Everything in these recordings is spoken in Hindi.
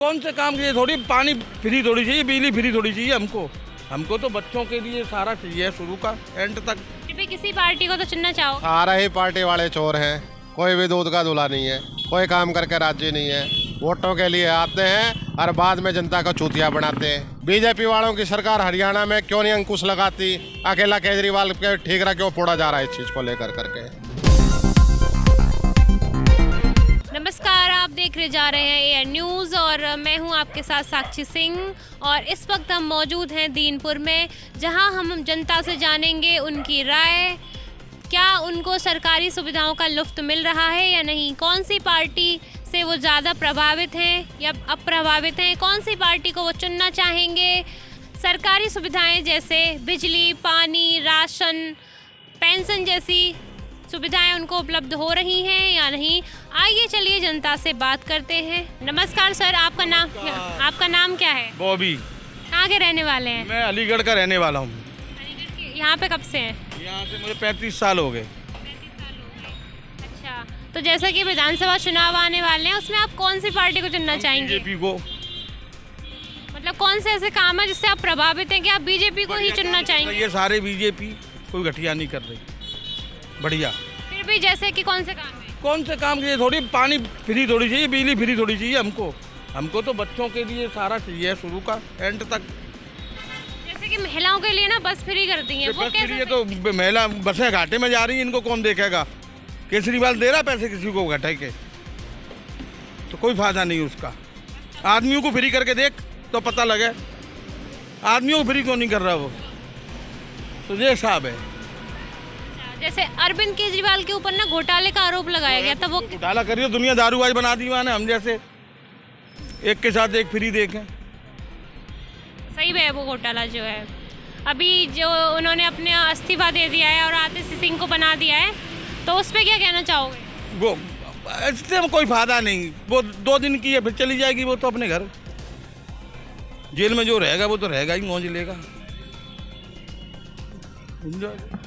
कौन से काम के लिए थोड़ी पानी फ्री थोड़ी चाहिए, बिजली फ्री थोड़ी चाहिए हमको तो बच्चों के लिए सारा चाहिए शुरू का एंड तक। फिर भी किसी पार्टी को तो चुनना चाहो। सारा ही पार्टी वाले चोर हैं, कोई भी दूध का दूल्हा नहीं है, कोई काम करके राजी नहीं है। वोटों के लिए आते हैं और बाद में जनता को चूतिया बनाते हैं। बीजेपी वालों की सरकार हरियाणा में क्यों नहीं अंकुश लगाती? अकेला केजरीवाल के ठीकरा क्यों फोड़ा जा रहा है इस चीज को लेकर करके? नमस्कार, आप देख रहे जा रहे हैं एआर न्यूज़ और मैं हूं आपके साथ साक्षी सिंह। और इस वक्त हम मौजूद हैं दीनपुर में, जहां हम जनता से जानेंगे उनकी राय, क्या उनको सरकारी सुविधाओं का लुत्फ़ मिल रहा है या नहीं, कौन सी पार्टी से वो ज़्यादा प्रभावित हैं या अप्रभावित हैं, कौन सी पार्टी को वो चुनना चाहेंगे। सरकारी सुविधाएं जैसे बिजली, पानी, राशन, पेंशन जैसी सुविधाएं उनको उपलब्ध हो रही हैं या नहीं। आइए चलिए जनता से बात करते हैं। नमस्कार सर, आपका नाम क्या है? बॉबी। कहाँ के रहने वाले हैं? मैं अलीगढ़ का रहने वाला हूँ। अलीगढ़ के। यहाँ पे कब से हैं? यहाँ से मुझे 35 साल हो गए। 35 साल हो गए। अच्छा, तो जैसा कि विधानसभा चुनाव आने वाले हैं, उसमें आप कौन सी पार्टी को चुनना चाहेंगे? बीजेपी को। मतलब कौन से ऐसे काम है जिससे आप प्रभावित हैं कि आप बीजेपी को ही चुनना चाहेंगे? ये सारे बीजेपी कोई घटिया नहीं कर रही, बढ़िया। फिर भी जैसे कि कौन से काम है? कौन से काम के लिए थोड़ी पानी फ्री थोड़ी चाहिए, बिजली फ्री थोड़ी चाहिए हमको तो बच्चों के लिए सारा चाहिए शुरू का एंड तक। जैसे कि महिलाओं के लिए ना बस फ्री कर दी है, वो बस कैसे? फ्री है तो महिला बसें घाटे में जा रही हैं, इनको कौन देखेगा? केजरीवाल दे रहा पैसे किसी को घटाए के, तो कोई फायदा नहीं उसका। आदमियों को फ्री करके देख तो पता लगे, आदमियों को फ्री क्यों नहीं कर रहा वो, तो ये हिसाब है। जैसे अरविंद केजरीवाल के ऊपर ना घोटाले का आरोप लगाया गया था, वो घोटाला करिए, दुनिया दारूबाज बना दी माने हम जैसे, एक के साथ एक फ्री देखें। सही है वो घोटाला जो है। अभी जो उन्होंने अपने इस्तीफा दे दिया है और आतिश सिंह को बना दिया है, तो उस पर क्या कहना चाहोगे? वो इससे कोई फायदा नहीं, वो 2 दिन की है फिर चली जाएगी वो तो अपने घर। जेल में जो रहेगा वो तो रहेगा ही, मौज लेगा।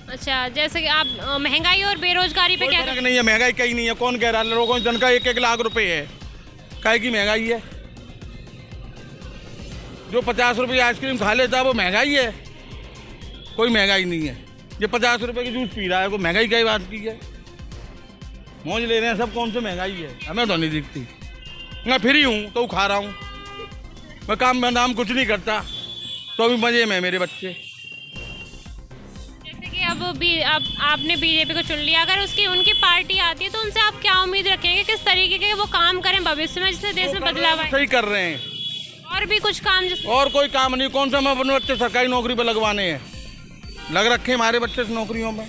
अच्छा, जैसे कि आप महंगाई और बेरोजगारी पे क्या फर्क नहीं है, महंगाई कहीं नहीं है। कौन कह रहा है? लोगों की तनख्वाह 1-1 लाख रुपए है, काहे की महंगाई है? जो 50 रुपये आइसक्रीम खा लेता है वो महंगाई है? कोई महंगाई नहीं है। ये 50 रुपये की जूस पी रहा है, वो महंगाई की बात की है? मौज ले रहे हैं सब, कौन सी महंगाई है? हमें तो नहीं दिखती। मैं फ्री हूँ तो खा रहा हूँ, मैं काम में नाम कुछ नहीं करता, तो भी मजे में मेरे बच्चे। अब आपने बीजेपी को चुन लिया, अगर उनकी पार्टी आती है तो उनसे आप क्या उम्मीद रखेंगे, किस तरीके के वो काम करें भविष्य में जिससे देश में बदलाव आए? सही कर रहे हैं। और भी कुछ काम और कोई काम नहीं। कौन सा हम अपने बच्चे सरकारी नौकरी पे लगवाने हैं? लग रखे हमारे बच्चे नौकरियों में।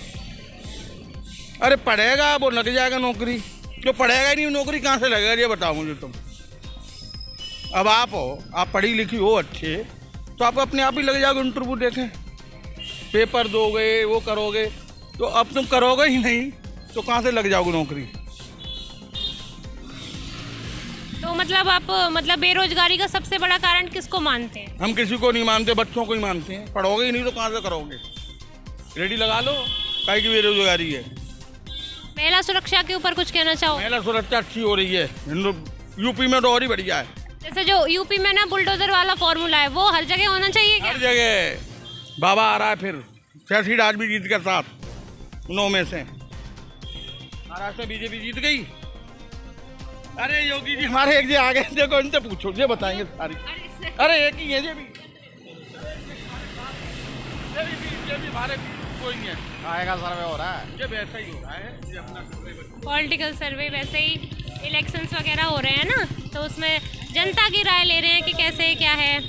अरे पढ़ेगा वो लग जाएगा नौकरी, जो पढ़ेगा ही नहीं नौकरी कहाँ से लगेगा? ये बताओ मुझे तुम। अब आप हो, आप पढ़ी लिखी हो अच्छे, तो आप अपने आप ही लग जाओगे। इंटरव्यू देखें, पेपर दोगे, वो करोगे, तो अब तुम करोगे ही नहीं तो कहाँ से लग जाओगे नौकरी? तो मतलब बेरोजगारी का सबसे बड़ा कारण किसको मानते हैं? हम किसी को नहीं मानते, बच्चों को ही मानते हैं। पढ़ोगे ही नहीं तो कहाँ से करोगे? रेडी लगा लो, काहे की बेरोजगारी है। महिला सुरक्षा के ऊपर कुछ कहना चाहो? महिला सुरक्षा अच्छी हो रही है, यूपी में तो और ही बढ़िया है। जैसे जो यूपी में ना बुलडोजर वाला फॉर्मूला है, वो हर जगह होना चाहिए क्या? हर जगह। बाबा आ रहा है फिर, 6 सीट आज भी जीत के साथ 9 में से। महाराष्ट्र में बीजेपी जीत गई। अरे योगी जी हमारे एक जी आ गए, देखो इनसे पूछो, ये बताएंगे सारी। अरे एक ही है ये भी हमारे कोई नहीं है। आएगा सर्वे हो रहा है, ये वैसा ही हो रहा है, ये अपना पॉलिटिकल सर्वे वैसे ही इलेक्शंस वगैरह हो रहे हैं ना, तो उसमें जनता की राय ले रहे हैं कि कैसे क्या है।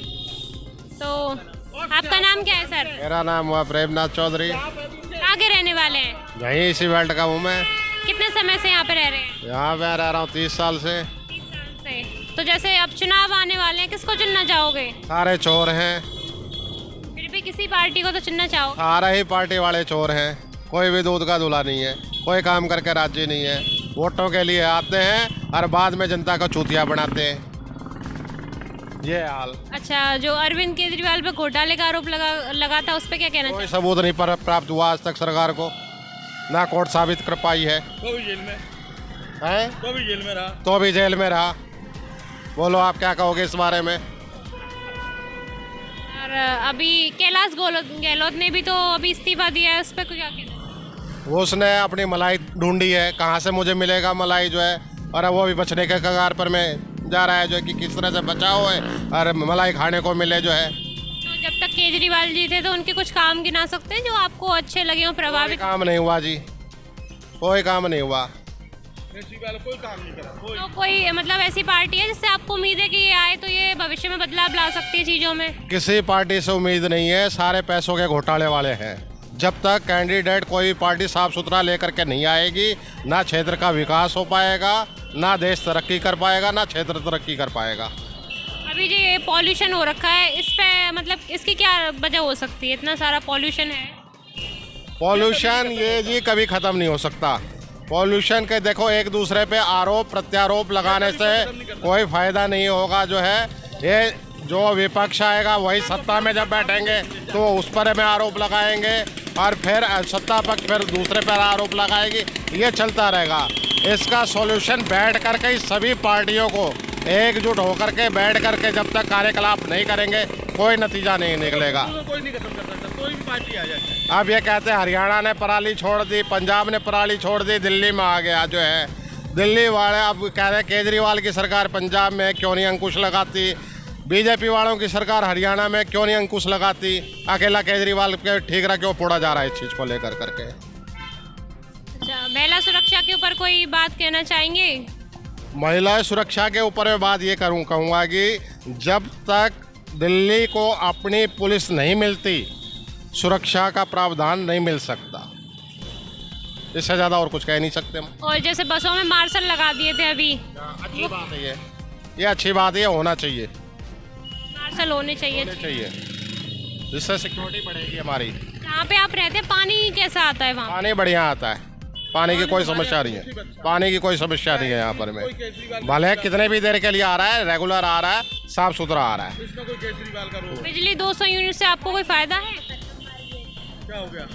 तो आपका नाम क्या है सर? मेरा नाम हुआ प्रेमनाथ चौधरी। कहाँ के रहने वाले हैं? यहीं इसी बेल्ट का हूँ मैं। कितने समय से यहाँ पे रह रहे हैं? यहाँ पे रह रहा हूँ 30 साल से। 30 साल से। तो जैसे अब चुनाव आने वाले हैं, किसको चुनना चाहोगे? सारे चोर हैं। फिर भी किसी पार्टी को तो चुनना चाहो। सारा ही पार्टी वाले चोर हैं, कोई भी दूध का दूल्हा नहीं है, कोई काम करके राजी नहीं है। वोटों के लिए आते हैं और बाद में जनता को चूतिया बनाते हैं, ये हाल। अच्छा, जो अरविंद केजरीवाल पे घोटाले का आरोप लगा था, उस पर क्या कहना कोई चाहिए? सबूत नहीं प्राप्त हुआ आज तक सरकार को, ना कोर्ट साबित कर पाई है। तो भी जेल में हैं? तो भी जेल में रहा। तो भी जेल में रहा। बोलो आप क्या कहोगे इस बारे में? और अभी कैलाश गहलोत ने भी तो अभी इस्तीफा दिया है, उस पर क्या कहना है? वो उसने अपनी मलाई ढूंढी है, कहाँ से मुझे मिलेगा मलाई जो है, और वो भी बचने के कगार पर में जा रहा है जो है कि किस तरह से बचाओ है और मलाई खाने को मिले जो है। तो जब तक केजरीवाल जी थे तो उनके कुछ काम गिना सकते हैं जो आपको अच्छे लगे हो, कोई प्रभावित? काम नहीं हुआ जी, कोई काम नहीं हुआ। केजरीवाल कोई काम नहीं करा, कोई। तो कोई मतलब ऐसी पार्टी है जिससे आपको उम्मीद है कि ये आए तो ये भविष्य में बदलाव ला सकती है चीजों में? किसी पार्टी से उम्मीद नहीं है, सारे पैसों के घोटाले वाले हैं। जब तक कैंडिडेट कोई पार्टी साफ सुथरा लेकर के नहीं आएगी, ना क्षेत्र का विकास हो पाएगा, ना देश तरक्की कर पाएगा, ना क्षेत्र तरक्की कर पाएगा। अभी जी ये पॉल्यूशन हो रखा है, इस पे मतलब इसकी क्या वजह हो सकती है? इतना सारा पॉल्यूशन है। पॉल्यूशन ये जी कभी ख़त्म नहीं हो सकता। पॉल्यूशन के देखो एक दूसरे पे आरोप प्रत्यारोप लगाने से कोई फायदा नहीं होगा जो है। ये जो विपक्ष आएगा वही सत्ता में जब बैठेंगे तो उस पर हमें आरोप लगाएंगे और फिर सत्ता पक्ष फिर दूसरे पर आरोप लगाएगी, ये चलता रहेगा। इसका सॉल्यूशन बैठ करके ही सभी पार्टियों को एकजुट होकर के बैठ करके जब तक कार्यकलाप नहीं करेंगे कोई नतीजा नहीं निकलेगा। कोई नहीं खत्म कर सकता, कोई भी पार्टी आ जाए। अब ये कहते हैं हरियाणा ने पराली छोड़ दी, पंजाब ने पराली छोड़ दी, दिल्ली में आ गया जो है। दिल्ली वाले अब कह रहे हैं केजरीवाल की सरकार पंजाब में क्यों नहीं अंकुश लगाती, बीजेपी वालों की सरकार हरियाणा में क्यों नहीं अंकुश लगाती, अकेला केजरीवाल के ठीक रहा क्यों फोड़ा जा रहा है इस चीज़ को लेकर करके। अच्छा, महिला सुरक्षा के ऊपर कोई बात कहना चाहेंगे? महिला सुरक्षा के ऊपर मैं बात ये कहूँगा कि जब तक दिल्ली को अपनी पुलिस नहीं मिलती, सुरक्षा का प्रावधान नहीं मिल सकता। इससे ज़्यादा और कुछ कह नहीं सकते हम। और जैसे बसों में मार्शल लगा दिए थे अभी, अच्छी बात है ये अच्छी बात है, होना चाहिए, मार्शल होने चाहिए। जिससे सिक्योरिटी बढ़ेगी हमारी। जहाँ पे आप रहते हैं पानी कैसा आता है वहाँ? पानी बढ़िया आता है, पानी की कोई समस्या नहीं है, पानी की कोई समस्या नहीं है यहाँ पर में। भले कितने भी देर के लिए आ रहा है, रेगुलर आ रहा है, साफ सुथरा आ रहा है। इसमें कोई केजरीवाल का रोल बिजली 200 यूनिट से आपको कोई फायदा है? क्या हो गया?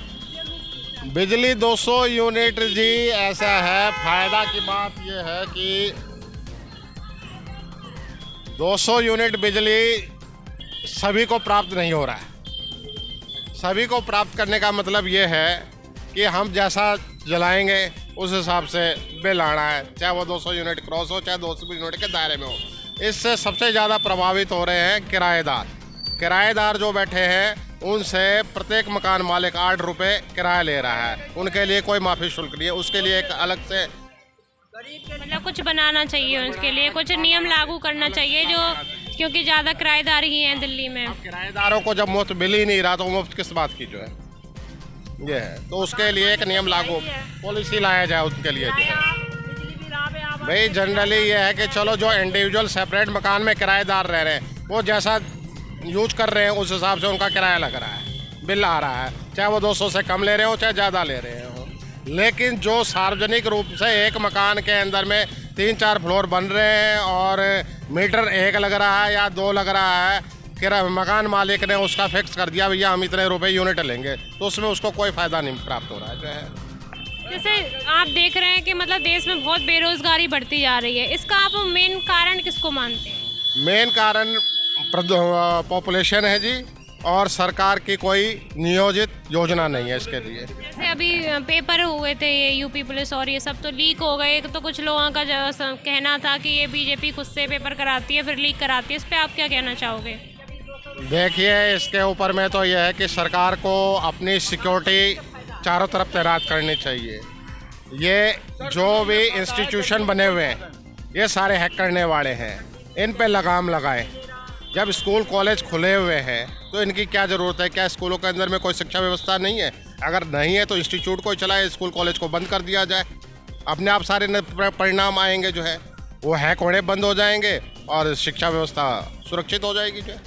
बिजली 200 यूनिट जी ऐसा है, फायदा की बात यह है कि 200 यूनिट बिजली सभी को प्राप्त नहीं हो रहा है। सभी को प्राप्त करने का मतलब ये है कि हम जैसा जलाएंगे उस हिसाब से बिल आना है, चाहे वो 200 यूनिट क्रॉस हो, चाहे 200 यूनिट के दायरे में हो। इससे सबसे ज़्यादा प्रभावित हो रहे हैं किराएदार। किराएदार जो बैठे हैं उनसे प्रत्येक मकान मालिक 8 रुपये किराया ले रहा है, उनके लिए कोई माफ़ी शुल्क नहीं है, उसके लिए एक अलग से मतलब कुछ बनाना चाहिए, उसके लिए कुछ नियम लागू करना चाहिए जो, क्योंकि ज़्यादा किराएदार ही हैं दिल्ली में। किराएदारों को जब मुफ्त मिल ही नहीं रहा तो मुफ्त किस बात की जो है ये है, तो उसके लिए एक नियम लागू पॉलिसी लाया जाए उसके लिए जो है। भाई जनरली ये है कि चलो जो इंडिविजुअल सेपरेट मकान में किराएदार रह रहे हैं वो जैसा यूज कर रहे हैं उस हिसाब से उनका किराया लग रहा है, बिल आ रहा है, चाहे वो 200 से कम ले रहे हो चाहे ज़्यादा ले रहे हो। लेकिन जो सार्वजनिक रूप से एक मकान के अंदर में 3-4 फ्लोर बन रहे हैं और मीटर एक लग रहा है या 2 लग रहा है, किराया मकान मालिक ने उसका फिक्स कर दिया भैया हम इतने रुपए यूनिट लेंगे, तो उसमें उसको कोई फ़ायदा नहीं प्राप्त हो रहा है जो है। जैसे आप देख रहे हैं कि मतलब देश में बहुत बेरोजगारी बढ़ती जा रही है, इसका आप मेन कारण किसको मानते हैं? मेन कारण पॉपुलेशन है जी, और सरकार की कोई नियोजित योजना नहीं है इसके लिए। जैसे अभी पेपर हुए थे ये यूपी पुलिस और ये सब तो लीक हो गए, तो कुछ लोगों का कहना था कि ये बीजेपी खुद से पेपर कराती है फिर लीक कराती है, इस पर आप क्या कहना चाहोगे? देखिए इसके ऊपर में तो यह है कि सरकार को अपनी सिक्योरिटी चारों तरफ तैनात करनी चाहिए। ये जो भी इंस्टीट्यूशन बने हुए हैं ये सारे हैक करने वाले हैं, इन पे लगाम लगाएं। जब स्कूल कॉलेज खुले हुए हैं तो इनकी क्या ज़रूरत है? क्या स्कूलों के अंदर में कोई शिक्षा व्यवस्था नहीं है? अगर नहीं है तो इंस्टीट्यूट को चलाए, स्कूल कॉलेज को बंद कर दिया जाए, अपने आप सारे परिणाम आएंगे जो है वो हैक होने बंद हो जाएंगे और शिक्षा व्यवस्था सुरक्षित हो जाएगी जो है।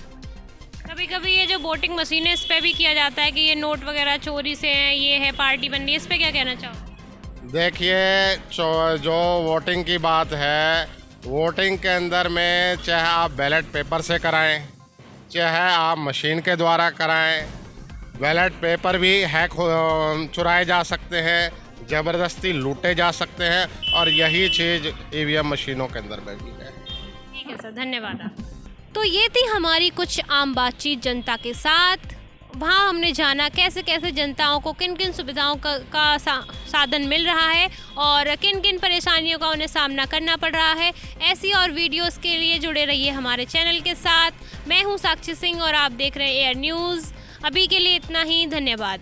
कभी कभी ये जो वोटिंग मशीन है इस पर भी किया जाता है कि ये नोट वगैरह चोरी से हैं, ये है पार्टी बन रही है, इस पर क्या कहना चाहो? देखिए जो वोटिंग की बात है, वोटिंग के अंदर में चाहे आप बैलेट पेपर से कराएं, चाहे आप मशीन के द्वारा कराएं, बैलेट पेपर भी हैक चुराए जा सकते हैं, ज़बरदस्ती लूटे जा सकते हैं, और यही चीज़ ईवीएम मशीनों के अंदर में भी है। ठीक है सर, धन्यवाद आप। तो ये थी हमारी कुछ आम बातचीत जनता के साथ। वहाँ हमने जाना कैसे कैसे जनताओं को किन किन सुविधाओं का साधन मिल रहा है और किन किन परेशानियों का उन्हें सामना करना पड़ रहा है। ऐसी और वीडियोस के लिए जुड़े रहिए हमारे चैनल के साथ। मैं हूँ साक्षी सिंह और आप देख रहे हैं एयर न्यूज़। अभी के लिए इतना ही, धन्यवाद।